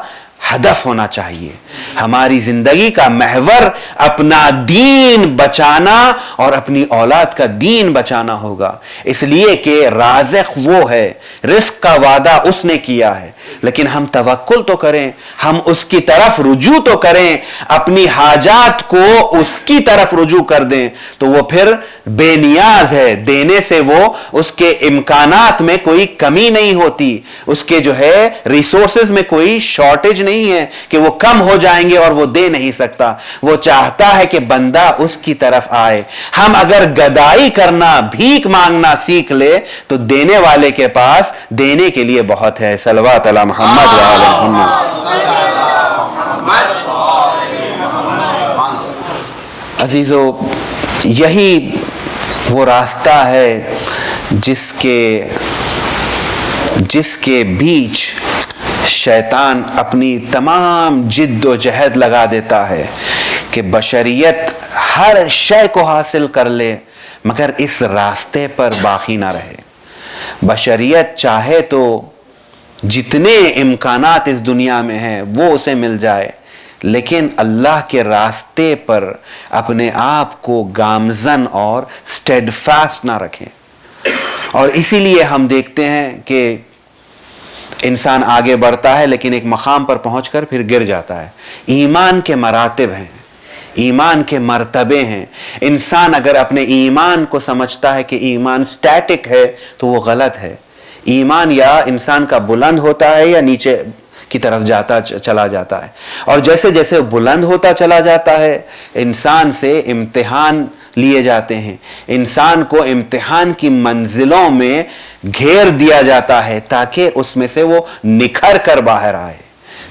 ہدف ہونا چاہیے۔ ہماری زندگی کا محور اپنا دین بچانا اور اپنی اولاد کا دین بچانا ہوگا، اس لیے کہ رازق وہ ہے، رزق کا وعدہ اس نے کیا ہے، لیکن ہم توکل تو کریں، ہم اس کی طرف رجوع تو کریں، اپنی حاجات کو اس کی طرف رجوع کر دیں تو وہ پھر بے نیاز ہے، دینے سے وہ اس کے امکانات میں کوئی کمی نہیں ہوتی، اس کے جو ہے ریسورسز میں کوئی شارٹیج نہیں ہے کہ وہ کم ہو جائیں گے اور وہ دے نہیں سکتا، وہ چاہتا ہے کہ بندہ اس کی طرف آئے۔ ہم اگر گدائی کرنا، بھیک مانگنا سیکھ لے تو دینے والے کے پاس دینے کے لیے بہت ہے۔ صلوات علی محمد و آل محمد۔ عزیزو، یہی وہ راستہ ہے جس کے بیچ شیطان اپنی تمام جد و جہد لگا دیتا ہے کہ بشریت ہر شے کو حاصل کر لے مگر اس راستے پر باقی نہ رہے۔ بشریت چاہے تو جتنے امکانات اس دنیا میں ہیں وہ اسے مل جائے، لیکن اللہ کے راستے پر اپنے آپ کو گامزن اور سٹیڈ فاسٹ نہ رکھیں۔ اور اسی لیے ہم دیکھتے ہیں کہ انسان آگے بڑھتا ہے لیکن ایک مقام پر پہنچ کر پھر گر جاتا ہے۔ ایمان کے مراتب ہیں، ایمان کے مرتبے ہیں۔ انسان اگر اپنے ایمان کو سمجھتا ہے کہ ایمان سٹیٹک ہے تو وہ غلط ہے۔ ایمان یا انسان کا بلند ہوتا ہے یا نیچے کی طرف چلا جاتا ہے، اور جیسے جیسے بلند ہوتا چلا جاتا ہے انسان سے امتحان لیے جاتے ہیں، انسان کو امتحان کی منزلوں میں گھیر دیا جاتا ہے تاکہ اس میں سے وہ نکھر کر باہر آئے،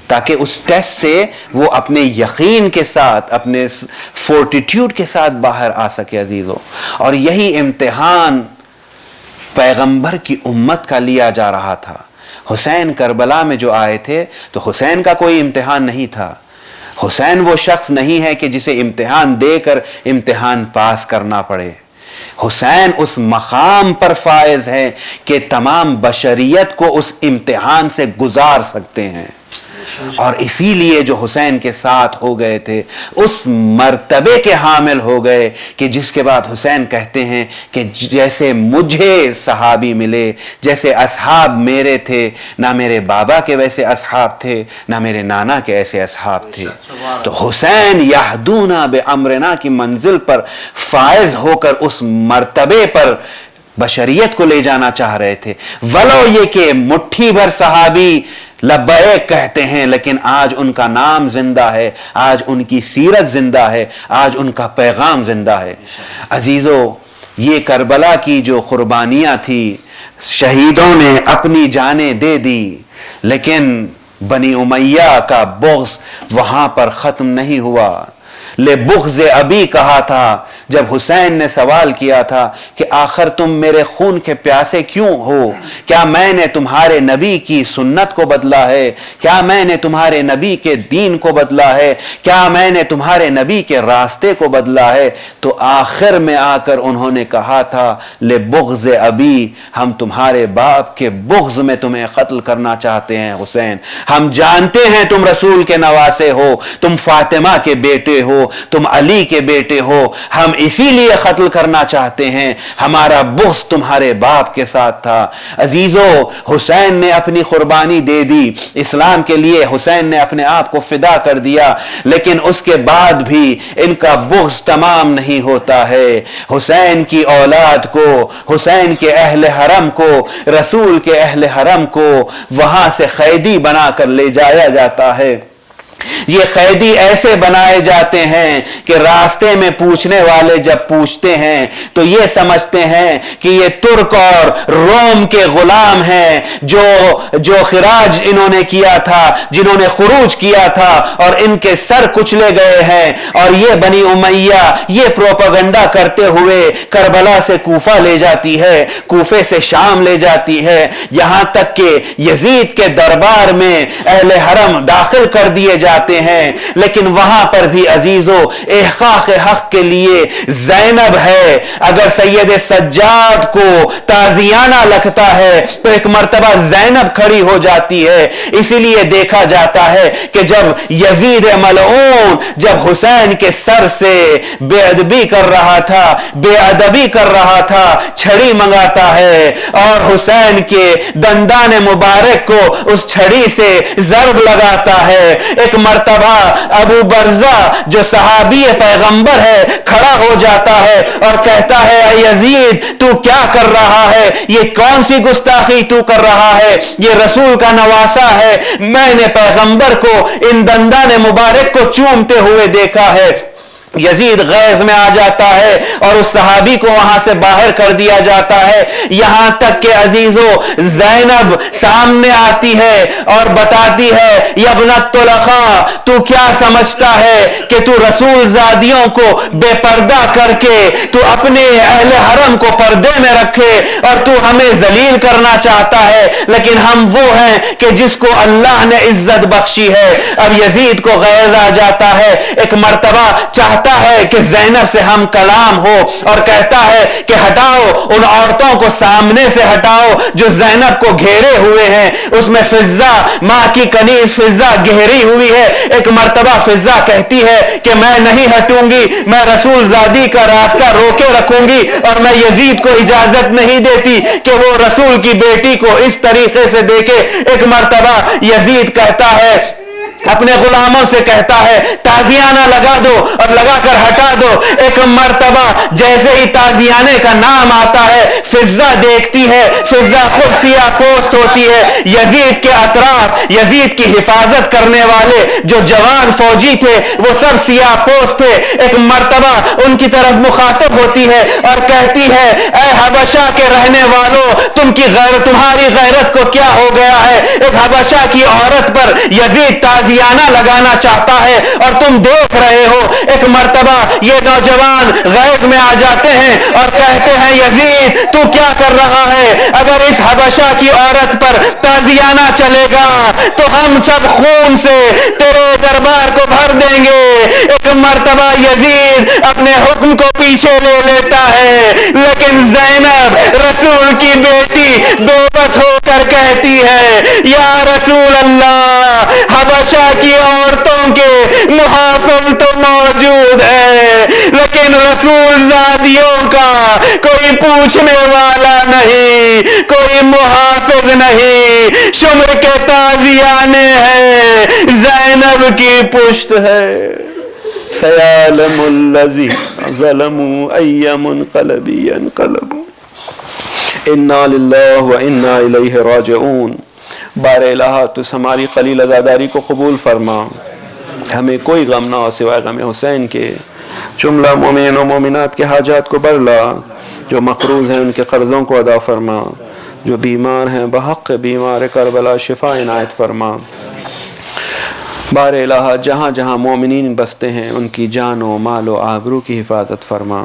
تاکہ اس ٹیسٹ سے وہ اپنے یقین کے ساتھ، اپنے فورٹیٹیوڈ کے ساتھ باہر آ سکے عزیزو۔ اور یہی امتحان پیغمبر کی امت کا لیا جا رہا تھا۔ حسین کربلا میں جو آئے تھے تو حسین کا کوئی امتحان نہیں تھا، حسین وہ شخص نہیں ہے کہ جسے امتحان دے کر امتحان پاس کرنا پڑے، حسین اس مقام پر فائز ہے کہ تمام بشریت کو اس امتحان سے گزار سکتے ہیں، اور اسی لیے جو حسین کے ساتھ ہو گئے تھے اس مرتبے کے حامل ہو گئے کہ جس کے بعد حسین کہتے ہیں کہ جیسے مجھے صحابی ملے، جیسے اصحاب میرے تھے، نہ میرے بابا کے ویسے اصحاب تھے، نہ میرے نانا کے ایسے اصحاب تھے۔ تو حسین یہدونا بامرنا کی منزل پر فائز ہو کر اس مرتبے پر بشریت کو لے جانا چاہ رہے تھے، ولو یہ کہ مٹھی بھر صحابی لبیک کہتے ہیں، لیکن آج ان کا نام زندہ ہے، آج ان کی سیرت زندہ ہے، آج ان کا پیغام زندہ ہے۔ عزیزو، یہ کربلا کی جو قربانیاں تھی، شہیدوں نے اپنی جانیں دے دی، لیکن بنی امیہ کا بغض وہاں پر ختم نہیں ہوا۔ لبغض ابی کہا تھا جب حسین نے سوال کیا تھا کہ آخر تم میرے خون کے پیاسے کیوں ہو؟ کیا میں نے تمہارے نبی کی سنت کو بدلا ہے؟ کیا میں نے تمہارے نبی کے دین کو بدلا ہے؟ کیا میں نے تمہارے نبی کے راستے کو بدلا ہے؟ تو آخر میں آ کر انہوں نے کہا تھا لبغض ابی، ہم تمہارے باپ کے بغض میں تمہیں قتل کرنا چاہتے ہیں حسین، ہم جانتے ہیں تم رسول کے نواسے ہو، تم فاطمہ کے بیٹے ہو، تم علی کے بیٹے ہو، ہم اسی لیے قتل کرنا چاہتے ہیں، ہمارا بغض تمہارے باپ کے ساتھ تھا۔ عزیزو، حسین نے اپنی قربانی دے دی، اسلام کے لیے حسین نے اپنے آپ کو فدا کر دیا، لیکن اس کے بعد بھی ان کا بغض تمام نہیں ہوتا ہے۔ حسین کی اولاد کو، حسین کے اہل حرم کو، رسول کے اہل حرم کو وہاں سے قیدی بنا کر لے جایا جاتا ہے۔ یہ قیدی ایسے بنائے جاتے ہیں کہ راستے میں پوچھنے والے جب پوچھتے ہیں تو یہ سمجھتے ہیں کہ یہ ترک اور روم کے غلام ہیں جو خراج انہوں نے کیا تھا، جنہوں نے خروج کیا تھا اور ان کے سر کچلے گئے ہیں، اور یہ بنی امیہ یہ پروپیگنڈا کرتے ہوئے کربلا سے کوفہ لے جاتی ہے، کوفے سے شام لے جاتی ہے، یہاں تک کہ یزید کے دربار میں اہل حرم داخل کر دیے جاتے ہیں، لیکن وہاں پر بھی عزیزو احقاق حق کے لیے زینب ہے۔ اگر سید سجاد کو تازیانہ لگتا ہے تو ایک مرتبہ زینب کھڑی ہو جاتی ہے۔ اسی لیے دیکھا جاتا ہے کہ جب یزید ملعون جب حسین کے سر سے بے ادبی کر رہا تھا، بے ادبی کر رہا تھا، چھڑی منگاتا ہے اور حسین کے دندان مبارک کو اس چھڑی سے ضرب لگاتا ہے۔ ایک مرتبہ ابو برزہ جو صحابی پیغمبر ہے کھڑا ہو جاتا ہے اور کہتا ہے اے یزید تو کیا کر رہا ہے؟ یہ کون سی گستاخی تو کر رہا ہے؟ یہ رسول کا نواسا ہے، میں نے پیغمبر کو ان دندان مبارک کو چومتے ہوئے دیکھا ہے۔ یزید غیظ میں آ جاتا ہے اور اس صحابی کو وہاں سے باہر کر دیا جاتا ہے، یہاں تک کہ عزیزو زینب سامنے آتی ہے اور بتاتی ہے یا ابنت طلقاء تو کیا سمجھتا ہے کہ تو رسول زادیوں کو بے پردہ کر کے تو اپنے اہل حرم کو پردے میں رکھے اور تو ہمیں ذلیل کرنا چاہتا ہے، لیکن ہم وہ ہیں کہ جس کو اللہ نے عزت بخشی ہے۔ اب یزید کو غیظ آ جاتا ہے، ایک مرتبہ چاہتا ہے کہ زینب سے ہم کلام ہو اور کہتا ہے کہ ہٹاؤ ان عورتوں کو سامنے سے ہٹاؤ جو زینب کو گھیرے ہوئے ہیں۔ اس میں فضہ ماں کی کنیز فضہ گھیری ہوئی ہے۔ ایک مرتبہ فضہ کہتی ہے کہ میں نہیں ہٹوں گی، میں رسول زادی کا راستہ روکے رکھوں گی اور میں یزید کو اجازت نہیں دیتی کہ وہ رسول کی بیٹی کو اس طریقے سے دیکھے۔ ایک مرتبہ یزید کہتا ہے اپنے غلاموں سے کہتا ہے تازیانہ لگا دو اور لگا کر ہٹا دو. ایک مرتبہ جیسے ہی تازیانے کا نام آتا ہے فضہ دیکھتی ہے, فضہ خود سیاہ پوست ہوتی ہے. یزید کے اطراف یزید کی حفاظت کرنے والے جو جوان فوجی تھے وہ سب سیاہ پوست تھے. ایک مرتبہ ان کی طرف مخاطب ہوتی ہے اور کہتی ہے اے حبشہ کے رہنے والوں تمہاری غیرت کو کیا ہو گیا ہے؟ ایک حبشہ کی عورت پر یزید تازیانہ لگانا چاہتا ہے اور تم دیکھ رہے ہو. ایک مرتبہ یہ نوجوان غیظ میں آ جاتے ہیں اور کہتے ہیں یزید تو کیا کر رہا ہے؟ اگر اس حبشہ کی عورت پر تازیانہ چلے گا تو ہم سب خون سے تیرے دربار کو بھر دیں گے. ایک مرتبہ یزید اپنے حکم کو پیچھے لے لیتا ہے, لیکن زینب رسول کی بیٹی بے بس ہو کر کہتی ہے یا رسول اللہ حبشہ کی عورتوں کے محافظ تو موجود ہے لیکن رسول زادیوں کا کوئی پوچھنے والا نہیں, کوئی محافظ نہیں. شمر کے تازیانے ہیں, زینب کی پشت ہے. سیعلم الذی ظلموا ای منقلب ینقلبون. انا للہ و انا الیہ راجعون. بار الہ تو ہماری قلیل عزاداری کو قبول فرما, ہمیں کوئی غم نہ ہو سوائے غم حسین کے. جملہ مومن و مومنات کے حاجات کو برلا, جو مقروض ہیں ان کے قرضوں کو ادا فرما, جو بیمار ہیں بحق بیمار کربلا شفا عنایت فرما. بار الہ جہاں جہاں مومنین بستے ہیں ان کی جان و مال و آبرو کی حفاظت فرما.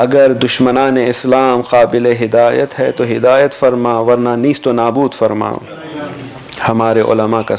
اگر دشمنان اسلام قابل ہدایت ہے تو ہدایت فرما, ورنہ نیست و نابود فرما. ہمارے علماء کا